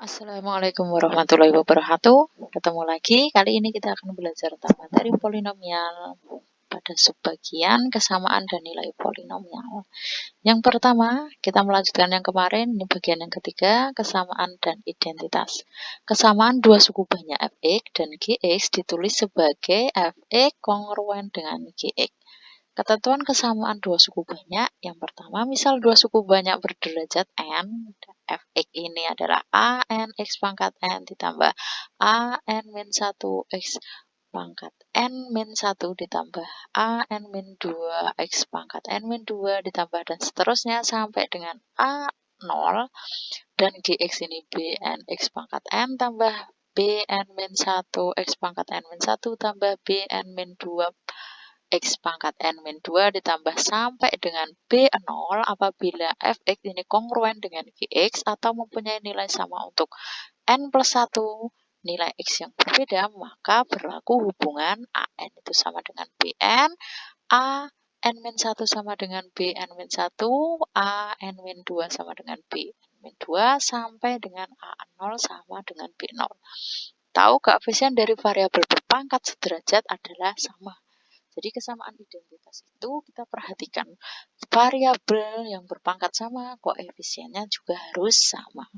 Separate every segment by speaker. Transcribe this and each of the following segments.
Speaker 1: Assalamualaikum warahmatullahi wabarakatuh. Ketemu lagi. Kali ini kita akan belajar tentang materi polinomial pada subbagian kesamaan dan nilai polinomial. Yang pertama, kita melanjutkan yang kemarin. Ini bagian yang ketiga, kesamaan dan identitas. Kesamaan dua suku banyak fx dan gx ditulis sebagai fx kongruen dengan gx. Ketentuan kesamaan dua suku banyak, yang pertama, misal dua suku banyak berderajat n, fx ini adalah a n x pangkat n ditambah a n min 1 x pangkat n min 1 ditambah a n min 2 x pangkat n min 2 ditambah dan seterusnya sampai dengan a 0 dan gx ini b n x pangkat n tambah b n min 1 x pangkat n min 1 tambah b n min 2 x pangkat n min 2 ditambah sampai dengan B0 apabila fx ini kongruen dengan gx atau mempunyai nilai sama untuk n plus 1 nilai x yang berbeda, maka berlaku hubungan an itu sama dengan bn, a n min 1 sama dengan bn min 1, a n min 2 sama dengan bn min 2 sampai dengan a0 sama dengan b0. Tahu koefisien dari variabel berpangkat sederajat adalah sama. Jadi kesamaan identitas itu kita perhatikan variabel yang berpangkat sama, koefisiennya juga harus sama.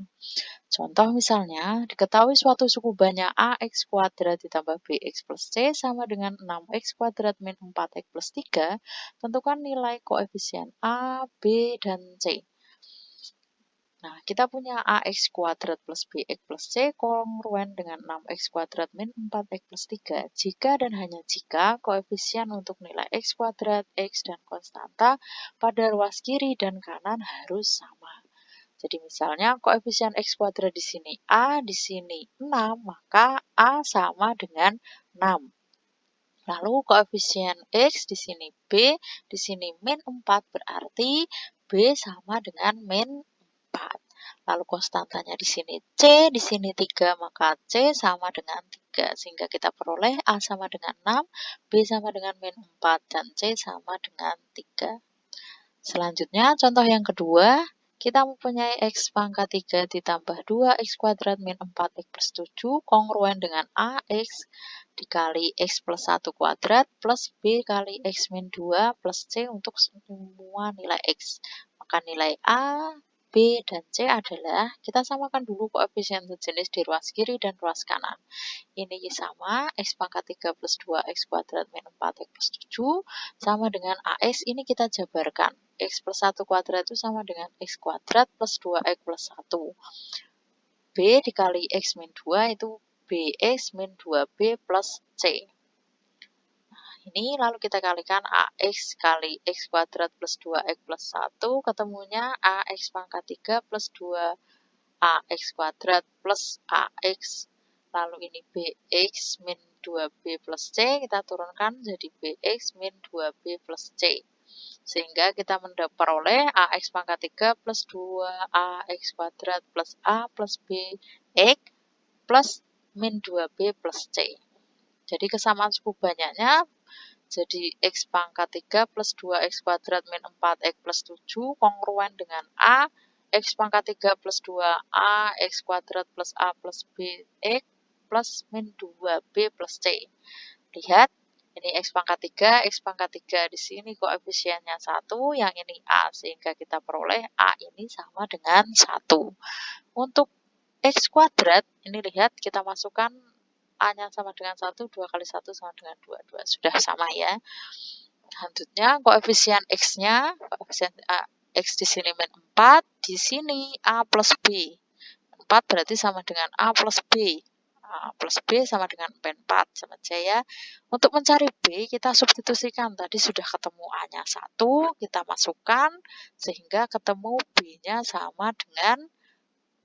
Speaker 1: Contoh misalnya, diketahui suatu suku banyak ax kuadrat ditambah bx plus c sama dengan 6x kuadrat min 4x plus 3, tentukan nilai koefisien a, b, dan c. Nah, kita punya ax kuadrat plus bx plus c kongruen dengan 6x kuadrat min 4x plus 3 jika dan hanya jika koefisien untuk nilai x kuadrat, x, dan konstanta pada ruas kiri dan kanan harus sama. Jadi misalnya koefisien x kuadrat di sini a, di sini 6, maka a sama dengan 6. Lalu koefisien x di sini b, di sini min 4, berarti b sama dengan min 4. Lalu konstantanya di sini 3, maka C sama dengan 3. Sehingga kita peroleh A sama dengan 6, B sama dengan min 4, dan C sama dengan 3. Selanjutnya, contoh yang kedua, kita mempunyai X pangkat 3 ditambah 2X kuadrat min 4X plus 7 kongruen dengan AX dikali X plus 1 kuadrat plus B kali X min 2 plus C untuk semua nilai X. Maka nilai A, B, dan C adalah, kita samakan dulu koefisien sejenis di ruas kiri dan ruas kanan. Ini sama, X pangkat 3 plus 2X kuadrat min 4X plus 7, sama dengan AX, ini kita jabarkan. X plus 1 kuadrat itu sama dengan X kuadrat plus 2X plus 1. B dikali X min 2 itu BX min 2B plus C. Ini lalu kita kalikan AX kali X kuadrat plus 2X plus 1, ketemunya AX pangkat 3 plus 2AX kuadrat plus AX. Lalu ini BX min 2B plus C, kita turunkan jadi BX min 2B plus C. Sehingga kita memperoleh AX pangkat 3 plus 2AX kuadrat plus A plus BX plus min 2B plus C. Jadi kesamaan suku banyaknya jadi X pangkat 3 plus 2X kuadrat min 4X plus 7 kongruen dengan A, X pangkat 3 plus 2A, X kuadrat plus A plus BX plus min 2B plus C. Lihat, ini X pangkat 3, X pangkat 3 di sini koefisiennya 1, yang ini A, sehingga kita peroleh A ini sama dengan 1. Untuk X kuadrat, ini lihat kita masukkan A-nya sama dengan 1, 2 kali 1 sama dengan 2. Sudah sama ya. Selanjutnya, koefisien X-nya, koefisien X di sini min 4, di sini A plus B. 4 berarti sama dengan A plus B. A plus B sama dengan min 4, sama aja ya. Untuk mencari B, kita substitusikan. Tadi sudah ketemu A-nya 1, kita masukkan, sehingga ketemu B-nya sama dengan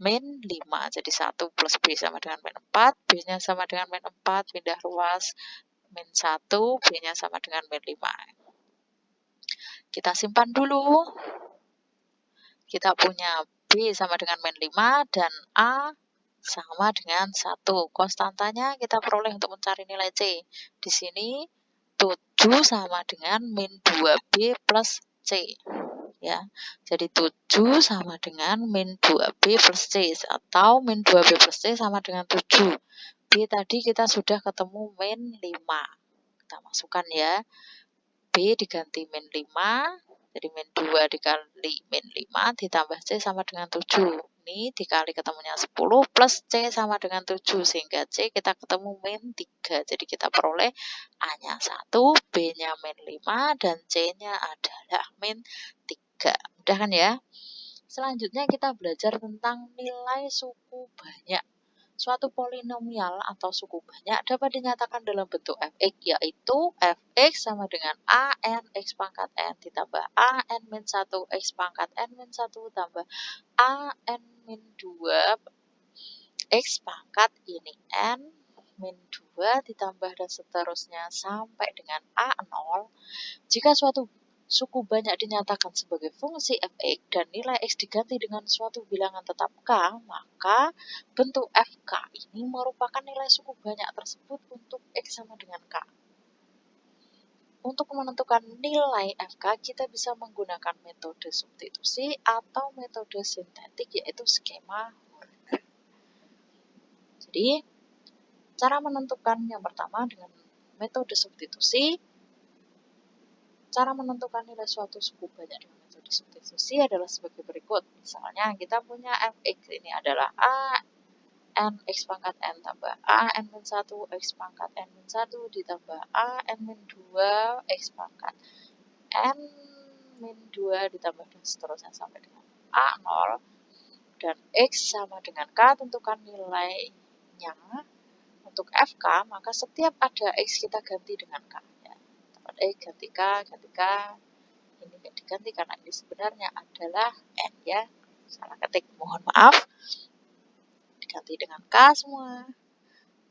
Speaker 1: min 5, jadi 1 plus B sama dengan min 4, B-nya sama dengan min 4, pindah ruas, min 1, B-nya sama dengan min 5. Kita simpan dulu. Kita punya B sama dengan min 5 dan A sama dengan 1. Konstantanya kita peroleh untuk mencari nilai C. Di sini 7 sama dengan min 2B plus C. ya. Jadi 7 sama dengan min 2B plus C, atau min 2B plus C sama dengan 7. B tadi kita sudah ketemu min 5. Kita masukkan ya. B diganti min 5, jadi min 2 dikali min 5 ditambah C sama dengan 7. Ini dikali ketemunya 10 plus C sama dengan 7, sehingga C kita ketemu min 3. Jadi kita peroleh A-nya 1, B-nya min 5, dan C-nya adalah min 3. Mudah kan ya? Selanjutnya kita belajar tentang nilai suku banyak. Suatu polinomial atau suku banyak dapat dinyatakan dalam bentuk fx, yaitu fx sama dengan a n x pangkat n ditambah a n min 1 x pangkat n min 1 tambah a n min 2 x pangkat ini n min 2 ditambah dan seterusnya sampai dengan a0. Jika suatu suku banyak dinyatakan sebagai fungsi fx dan nilai x diganti dengan suatu bilangan tetap k, maka bentuk fk ini merupakan nilai suku banyak tersebut untuk x sama dengan k. Untuk menentukan nilai fk, kita bisa menggunakan metode substitusi atau metode sintetik, yaitu skema Horner. Jadi, cara menentukan yang pertama dengan metode substitusi. Cara menentukan nilai suatu suku banyak dengan metode substitusi adalah sebagai berikut. Misalnya kita punya fx ini adalah a n x pangkat n tambah a n min 1 x pangkat n min 1 ditambah a n min 2 x pangkat n min 2 ditambah dan seterusnya sampai dengan a0. Dan x sama dengan k, tentukan nilainya. Untuk fk, maka setiap ada x kita ganti dengan k. Ganti K, ini nggak diganti karena ini sebenarnya adalah N ya, salah ketik, mohon maaf, diganti dengan K semua.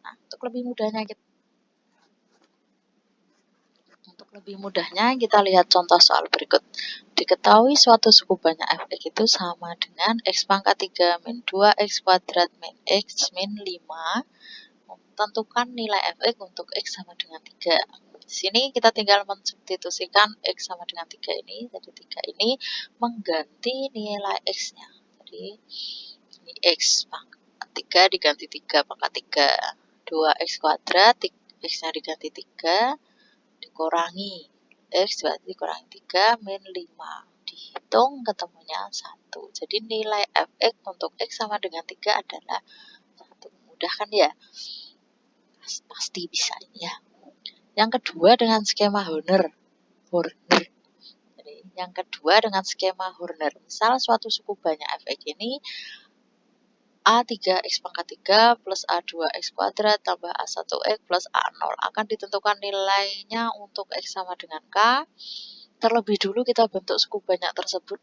Speaker 1: Nah, untuk lebih mudahnya kita lihat contoh soal berikut. Diketahui suatu suku banyak fx itu sama dengan x pangkat 3 min 2 x kuadrat min x min 5. Tentukan nilai fx untuk x sama dengan 3. Di sini kita tinggal mensubstitusikan x sama dengan 3 ini. Jadi 3 ini mengganti nilai x-nya. Jadi ini x pangkat 3 diganti 3 pangkat 3. 2x kuadrat, x-nya diganti 3, dikurangi x berarti dikurangi 3 min 5. Dihitung ketemunya 1. Jadi nilai fx untuk x sama dengan 3 adalah 1. Mudah kan ya? Pasti bisa ini ya. Yang kedua dengan skema Horner. Jadi, yang kedua dengan skema Horner. Misal suatu suku banyak fx ini A3x pangkat 3 plus A2x kuadrat tambah A1x plus A0 akan ditentukan nilainya untuk x sama dengan k. Terlebih dulu kita bentuk suku banyak tersebut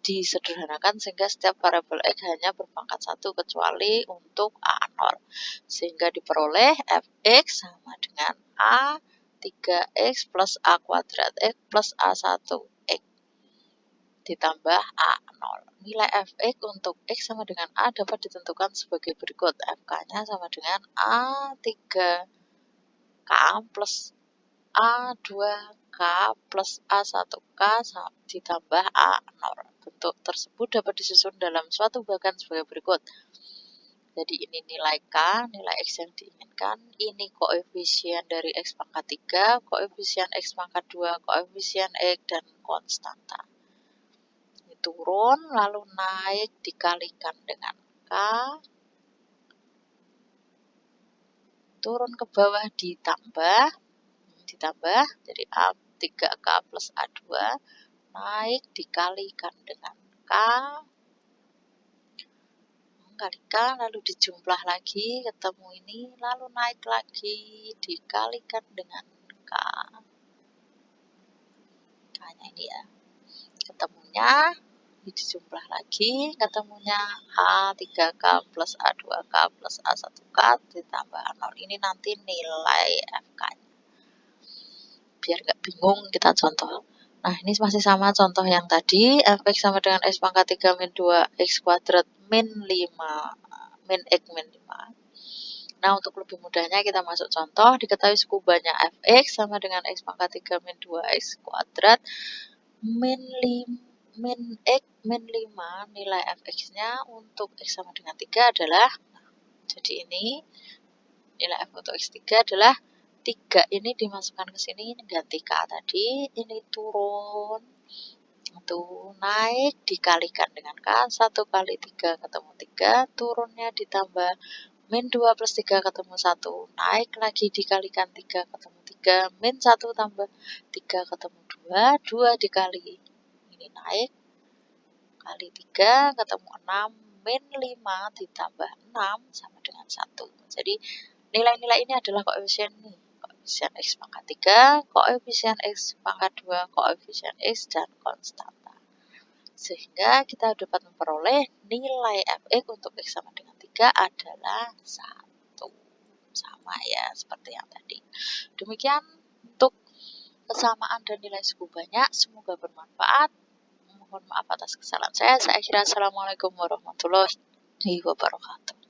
Speaker 1: disederhanakan sehingga setiap variabel x hanya berpangkat 1 kecuali untuk A0. Sehingga diperoleh fx sama dengan A 3x plus A kuadrat x plus A1x ditambah A0. Nilai fx untuk x sama dengan A dapat ditentukan sebagai berikut. Fk-nya sama dengan A3k plus A2k plus A1k ditambah A0. Bentuk tersebut dapat disusun dalam suatu bagan sebagai berikut. Jadi ini nilai K, nilai X yang diinginkan. Ini koefisien dari X pangkat 3, koefisien X pangkat 2, koefisien X, dan konstanta. Ini turun, lalu naik dikalikan dengan K. Turun ke bawah ditambah, jadi A3K plus A2. Naik dikalikan dengan K. Kali K, lalu dijumlah lagi, ketemu ini, lalu naik lagi, dikalikan dengan K. K-nya ini ya. Ketemunya, dijumlah lagi, ketemunya A3K plus A2K plus A1K ditambah 0. Ini nanti nilai FK-nya. Biar nggak bingung, kita contoh. Nah, ini masih sama contoh yang tadi, fx sama dengan x pangkat 3 min 2 x kuadrat min 5. Min x min 5. Nah, untuk lebih mudahnya kita masuk contoh. Diketahui suku banyak fx sama dengan x pangkat 3 min 2 x kuadrat min min X min 5 nilai fx-nya untuk X sama dengan 3 adalah, jadi ini nilai f untuk X3 adalah 3 ini dimasukkan ke sini, ganti K tadi, ini turun, itu naik dikalikan dengan K, 1 kali 3 ketemu 3, turunnya ditambah min 2 plus 3 ketemu 1, naik lagi dikalikan 3 ketemu 3, min 1 tambah 3 ketemu 2, 2 dikali ini naik, kali 3 ketemu 6, min 5 ditambah 6 sama dengan 1. Jadi nilai-nilai ini adalah koefisien nih. Koefisien X pangkat 3, koefisien X pangkat 2, koefisien X, dan konstanta. Sehingga kita dapat memperoleh nilai fx untuk X sama dengan 3 adalah 1. Sama ya, seperti yang tadi. Demikian untuk kesamaan dan nilai suku banyak. Semoga bermanfaat. Mohon maaf atas kesalahan saya. Saya kira assalamualaikum warahmatullahi wabarakatuh.